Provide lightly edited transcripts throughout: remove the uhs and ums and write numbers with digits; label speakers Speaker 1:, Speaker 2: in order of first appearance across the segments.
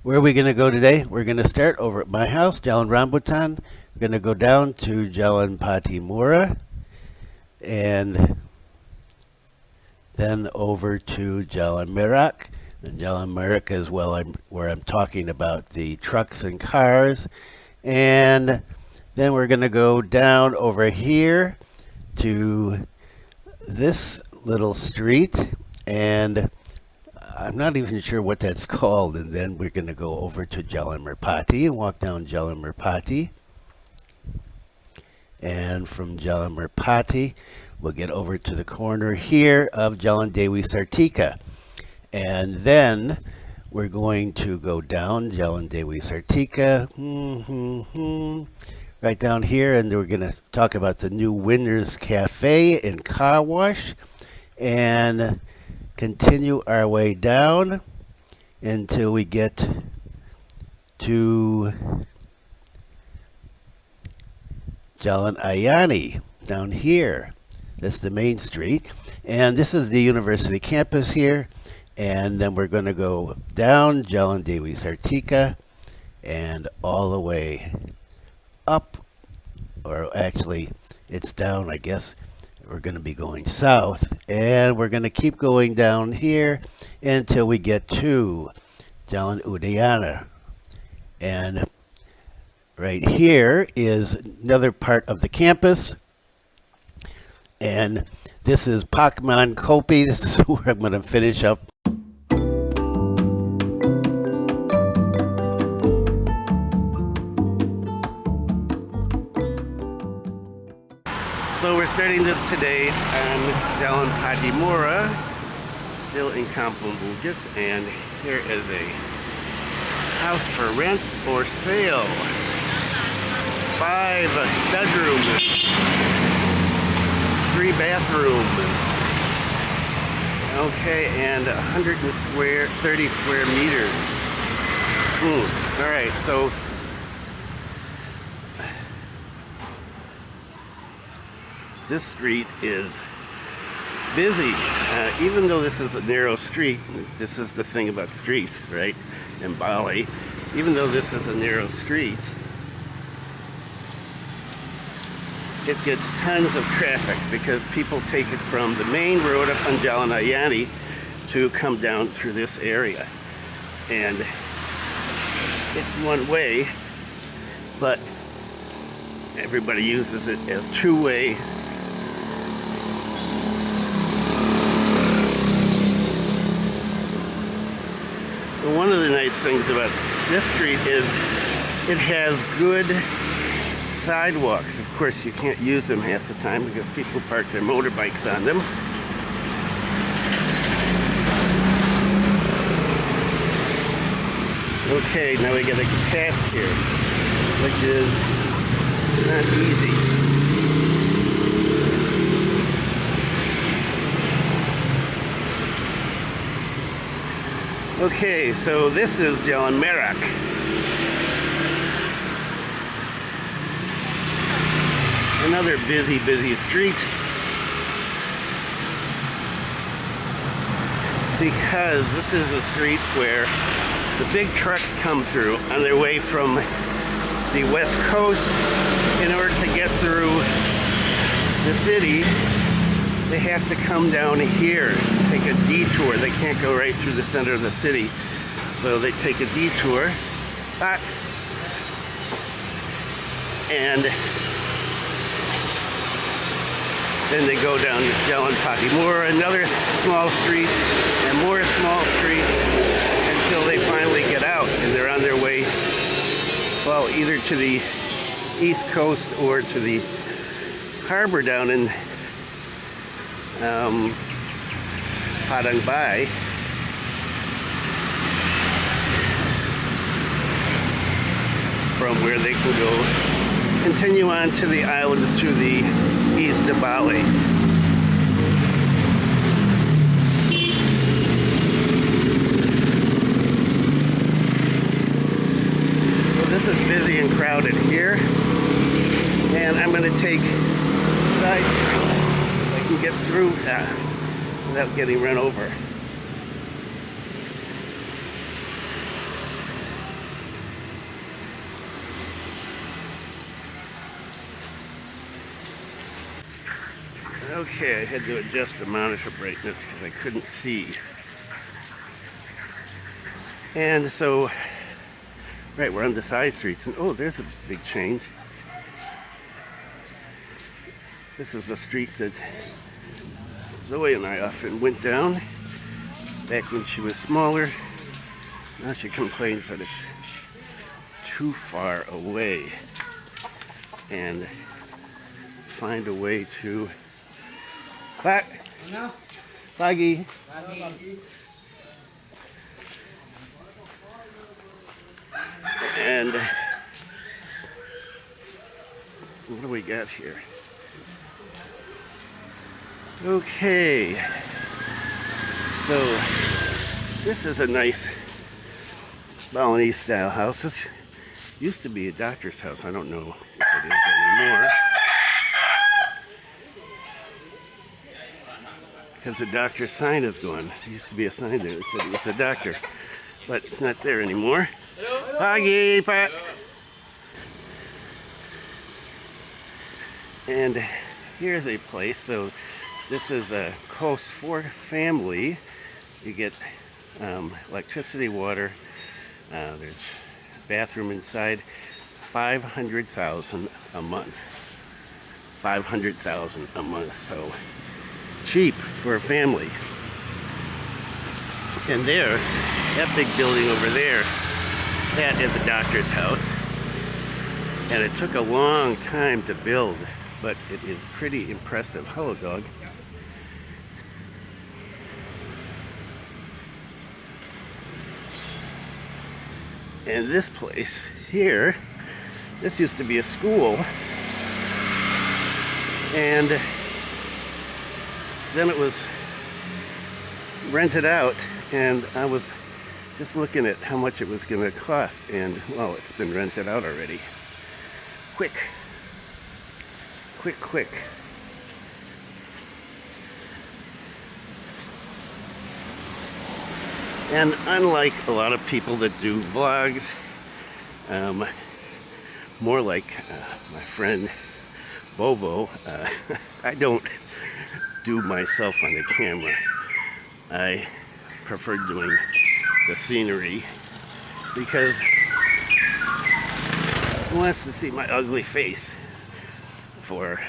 Speaker 1: Where are we going to go today? We're going to start over at my house, Jalan Rambutan. We're going to go down to Jalan Patimura and then over to Jalan Merak. And Jalan Merak is where I'm talking about the trucks and cars. And then we're going to go down over here to this little street, and I'm not even sure what that's called. And then we're going to go over to Jalan Merpati and walk down Jalan Merpati. And from Jalan Merpati, we'll get over to the corner here of Jalan Dewi Sartika. And then we're going to go down Jalan Dewi Sartika, right down here, and we're going to talk about the new Winners Cafe and Car Wash, and continue our way down until we get to Jalan Yani down here. That's the main street, and this is the university campus here. And then we're going to go down Jalan Dewi Sartika and all the way up, or actually it's down, I guess. We're going to be going south, and we're going to keep going down here until we get to Jalan Udayana. And right here is another part of the campus, and this is Pakman Kopi. This is where I'm going to finish up. So we're starting this today on Jalan Patimura, still in Kampung Bugis, and here is a house for rent or sale. 5 bedrooms, 3 bathrooms. Okay, and 30 square meters. All right, so this street is busy. Even though this is a narrow street, this is the thing about streets, right? In Bali, even though this is a narrow street, it gets tons of traffic because people take it from the main road up on Jalan Yani to come down through this area. And it's one way, but everybody uses it as 2 ways. One of the nice things about this street is it has good sidewalks. Of course, you can't use them half the time because people park their motorbikes on them. Okay, now we gotta get past here, which is not easy. Okay, so this is Jalan Merak. Another busy street. Because this is a street where the big trucks come through on their way from the west coast. In order to get through the city, they have to come down here, take a detour. They can't go right through the center of the city, so they take a detour. And then they go down Jalan Patimura, another small street, and more small streets, until they finally get out, and they're on their way, well, either to the east coast or to the harbor down in Padang Bai. From where they can go, continue on to the islands to the east of Bali. Well, this is busy and crowded here, and I'm going to take side street. I can get through without getting run over. Okay, I had to adjust the monitor brightness because I couldn't see. And so, right, we're on the side streets, and oh, there's a big change. This is a street that Zoe and I often went down back when she was smaller. Now she complains that it's too far away, and find a way to Pagi. And what do we got here? Okay, so this is a nice Balinese style house. This used to be a doctor's house. I don't know if it is anymore, because the doctor's sign is gone. There used to be a sign there that said it was a doctor, but it's not there anymore. Pagi, Pat. And here's a place. So this is a coast for family. You get electricity, water. There's a bathroom inside. 500,000 a month. 500,000 a month. So cheap for a family. And there, that big building over there, that is a doctor's house. And it took a long time to build, but it is pretty impressive. Hello, dog. And this place here, this used to be a school. And then it was rented out, and I was just looking at how much it was going to cost, and well, it's been rented out already. Quick. And unlike a lot of people that do vlogs, more like my friend Bobo, I don't do myself on the camera. I prefer doing the scenery because who wants to see my ugly face for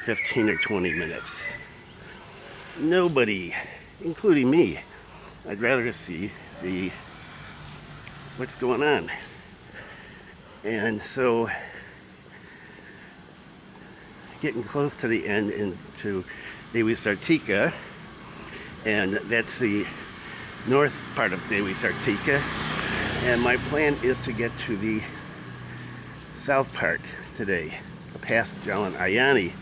Speaker 1: 15 or 20 minutes? Nobody, including me. I'd rather see what's going on. And so, getting close to the end into Dewi Sartika, and that's the north part of Dewi Sartika, and my plan is to get to the south part today, past Jalan Yani.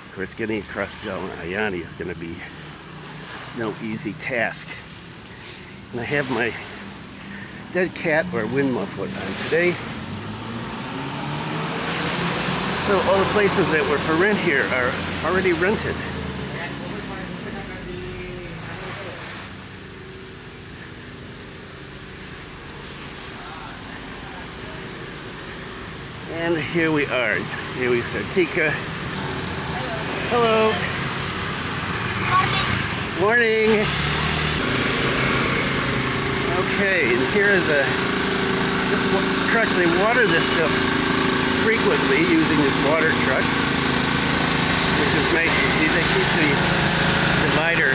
Speaker 1: Of course, getting across Jalan Yani is going to be no easy task. And I have my dead cat or wind muffler on today. So all the places that were for rent here are already rented. And here we are, Dewi Sartika. Hello. Morning. Okay, and here is this truck. They water this stuff frequently using this water truck, which is nice to see. They keep the divider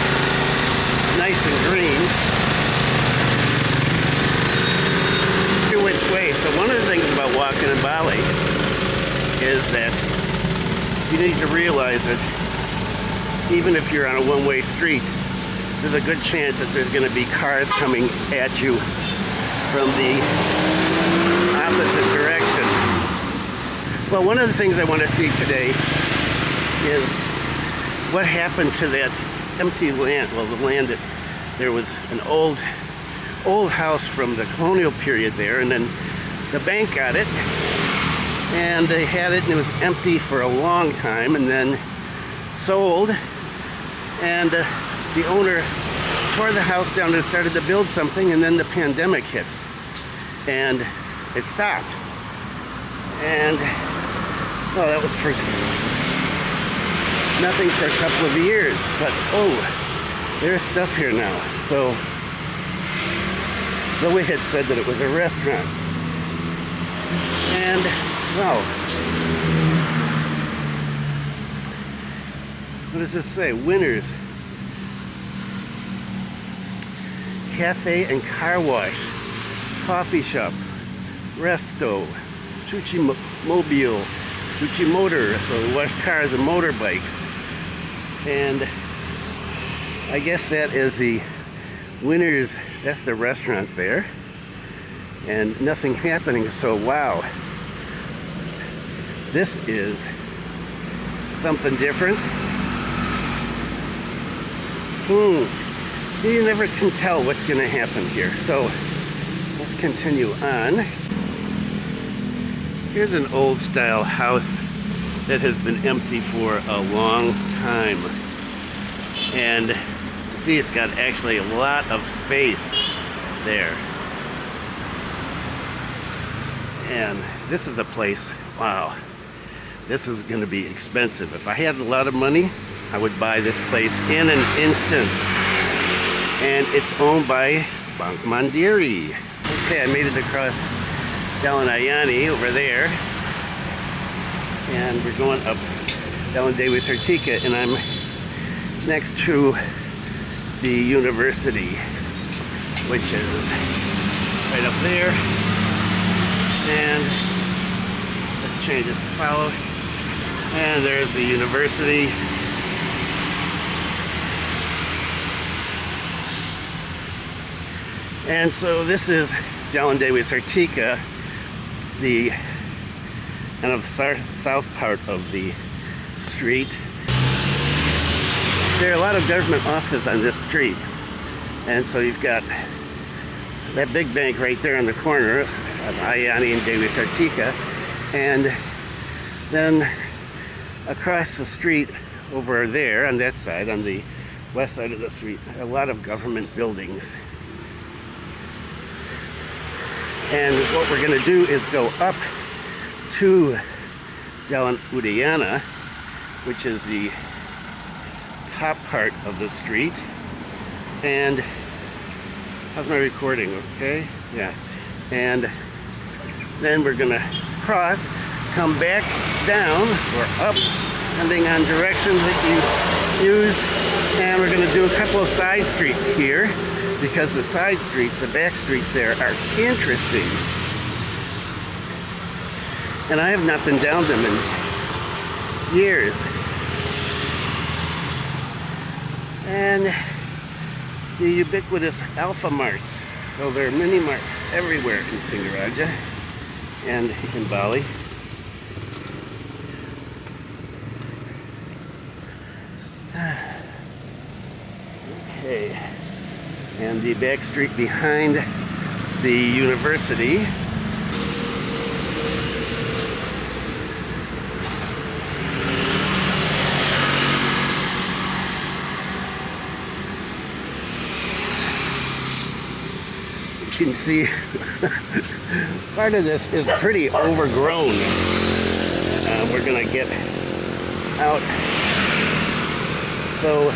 Speaker 1: nice and green. Which way. So one of the things about walking in Bali is that you need to realize that even if you're on a one-way street, there's a good chance that there's going to be cars coming at you from the opposite direction. Well, one of the things I want to see today is what happened to that empty land. Well, the land that there was an old house from the colonial period there, and then the bank got it, and they had it, and it was empty for a long time, and then sold, and the owner tore the house down and started to build something, and then the pandemic hit, and it stopped. And well, that was for nothing for a couple of years. But oh, there's stuff here now. So Zoe had said that it was a restaurant. And, well, what does this say? Winners. Cafe and car wash. Coffee shop. Resto. Chuchi Mobile. Chuchi Motor. So we wash cars and motorbikes. And I guess that is the Winners. That's the restaurant there. And nothing happening. So wow. This is something different. You never can tell what's going to happen here. So let's continue on. Here's an old style house that has been empty for a long time. And you see it's got actually a lot of space there. And this is a place, wow, this is going to be expensive. If I had a lot of money, I would buy this place in an instant. And it's owned by Bank Mandiri. Okay, I made it across Jalan A Yani over there. And we're going up Jalan Dewi Sartika, and I'm next to the university, which is right up there. And let's change it to follow. And there's the university. And so this is Jalan Dewi Sartika, the kind of south part of the street. There are a lot of government offices on this street. And so you've got that big bank right there in the corner of Yani and Dewi Sartika. And then across the street over there on that side, on the west side of the street, a lot of government buildings. And what we're going to do is go up to Jalan Udayana, which is the top part of the street. And how's my recording? Okay? Yeah. And then we're going to cross, come back down or up, depending on directions that you use. And we're going to do a couple of side streets here, because the side streets, the back streets there, are interesting. And I have not been down them in years. And the ubiquitous Alpha Marts. So there are mini marts everywhere in Singaraja and in Bali. Okay. And the back street behind the university. You can see part of this is pretty overgrown. We're gonna get out. So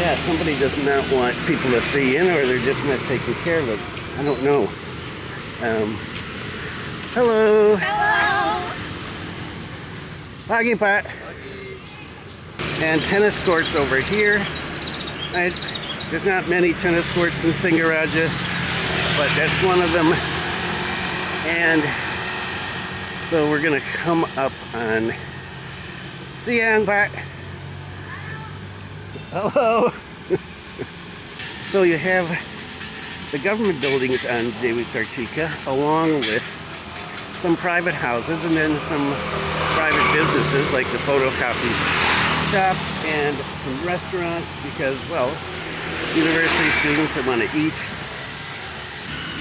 Speaker 1: yeah, somebody does not want people to see in, or they're just not taking care of it. I don't know. Hello.
Speaker 2: Hello.
Speaker 1: Pagi, Pat. And tennis courts over here. There's not many tennis courts in Singaraja, but that's one of them. And so we're gonna come up on Siang, Pat. Hello. So you have the government buildings on Dewi Sartika, along with some private houses, and then some private businesses like the photocopy shops and some restaurants, because, well, university students that want to eat.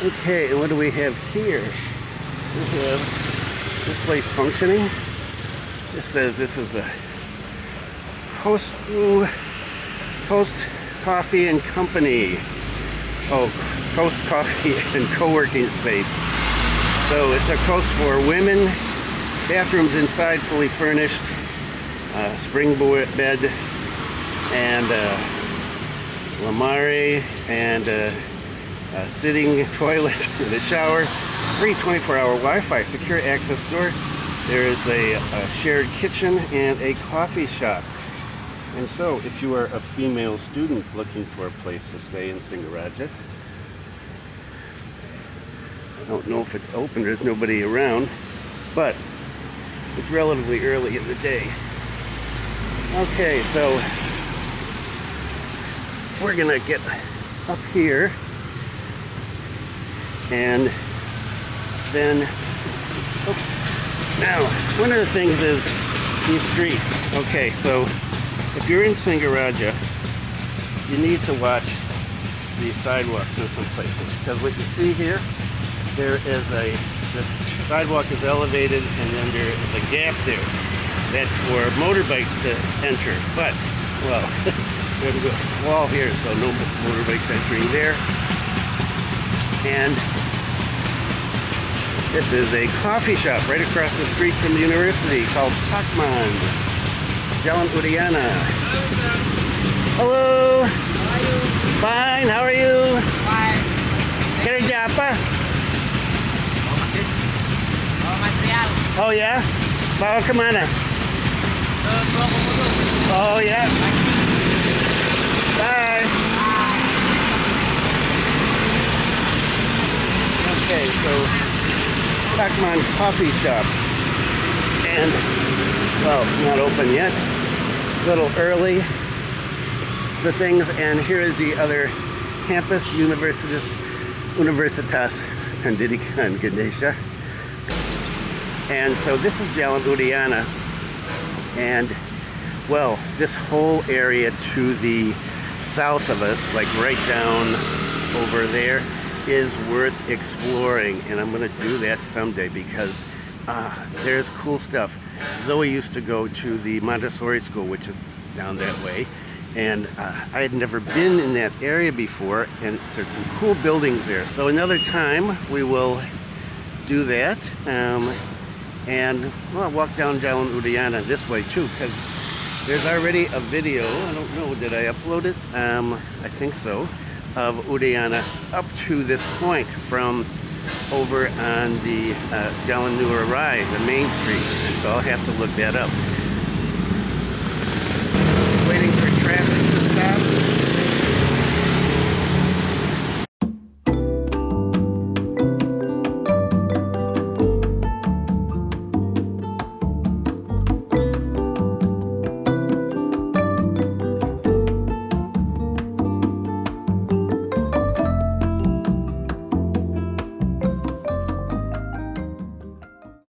Speaker 1: Okay, and what do we have here? We have this place functioning. This says this is a Coast Coffee and Company. Oh, Coast Coffee and Co-working Space. So it's a coast for women, bathrooms inside fully furnished, springboard bed and lamare and a sitting toilet and a shower, free 24-hour Wi-Fi, secure access door. There is a shared kitchen and a coffee shop. And so if you are a female student looking for a place to stay in Singaraja, I don't know if it's open, there's nobody around, but it's relatively early in the day. Okay, so we're gonna get up here and then, now, one of the things is these streets. Okay, so if you're in Singaraja, you need to watch the sidewalks in some places, because what you see here, this sidewalk is elevated and then there is a gap there. That's for motorbikes to enter, but, well, there's a wall here, so no motorbikes entering there. And this is a coffee shop right across the street from the university called Pakman, Jalan A. Hello.
Speaker 2: How are you?
Speaker 1: Fine, how are you?
Speaker 2: Fine.
Speaker 1: Kerja apa?
Speaker 2: Bawa material.
Speaker 1: Oh ya? Bawa kemana?
Speaker 2: Ke Komodo.
Speaker 1: Oh ya? Bye. Okay, so Pakman Coffee Shop. And, well, it's not open yet. A little early for things. And here is the other campus, Universitas Pendidikan Ganesha. And so this is Jalan A. And, well, this whole area to the south of us, like right down over there, is worth exploring. And I'm going to do that someday because there's cool stuff. Zoe used to go to the Montessori school, which is down that way. And I had never been in that area before, and there's some cool buildings there. So another time we will do that. And well, I'll walk down Jalan A this way too, because there's already a video, I don't know, did I upload it? I think so, of Udayana up to this point from over on the Jalan Nurai, the main street. And so I'll have to look that up.